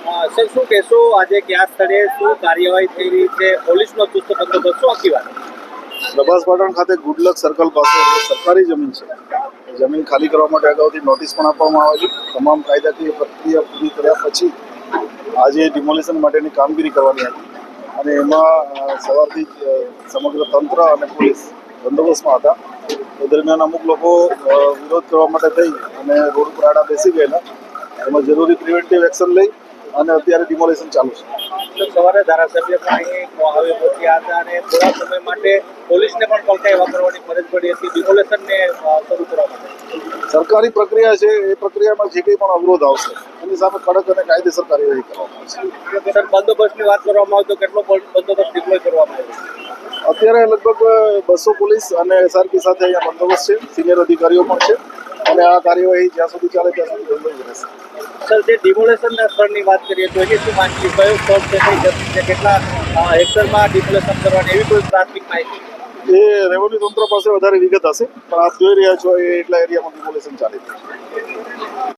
Sir, શું કહેશો આજે કયા સ્થળે શું કાર્યવાહી થઈ રહી છે? પોલીસનો ચુસ્ત બંદોબસ્ત, શું આખી વાત? પ્રભાસ પાટણ ખાતે ગુડલક સર્કલ પાસે સરકારી જમીન છે. જમીન ખાલી કરવા માટે અગાઉથી નોટિસ પણ આપવામાં આવેલી. તમામ કાયદાકીય પ્રક્રિયા પૂરી કર્યા પછી આજે ડિમોલિશન માટેની કામગીરી કરવાની હતી અને એમાં સવારથી જ સમગ્ર તંત્ર અને પોલીસ બંદોબસ્તમાં હતા. એ દરમિયાન અમુક લોકો વિરોધ કરવા માટે થઈ અને રોડ પર આડા બેસી ગયેલા. એમાં જરૂરી પ્રિવેન્ટિવ એક્શન લઈ અને અત્યારે ડિમોલિશન ચાલુ છે. તો સવારે ધારાસભ્ય પણ અહીં આવી પહોંચ્યા હતા અને થોડા સમય માટે પોલીસને પણ કલકાઈ વાપરવાની ફરજ પડી હતી ડિમોલેશનને શરૂ કરવા માટે. સરકારી પ્રક્રિયા છે, એ પ્રક્રિયામાં જે કંઈ પણ અવરોધ આવશે એની સામે કડક અને કાયદેસર કાર્યવાહી કરવામાં આવશે. સર, બંદોબસ્તની વાત કરવામાં આવે તો કેટલો બંદોબસ્ત ડિપ્લોય કરવામાં આવ્યો? અત્યારે લગભગ 200 પોલીસ અને એસઆરપી સાથે અહીંયા બંદોબસ્ત છે. સિનિયર અધિકારીઓ પણ છે અને આ કાર્યવાહી જ્યાં સુધી ચાલે ત્યાં સુધી બંધ રહેશે. સર, જે ડિમોલેશનના સ્થળની વાત કરીએ તો એની શું માહિતી, કયો સ્થળ છે, કઈ જમીન છે, કેટલા હેક્ટરમાં ડિમોલેશન કરવાની, એવી કોઈ પ્રાથમિક માહિતી? એ રેવન્યુ તંત્ર પાસે વધારે વિગત હશે, પણ આપ જોઈ રહ્યા છો એ એટલા એરિયામાં ડિમોલેશન ચાલી રહ્યું છે.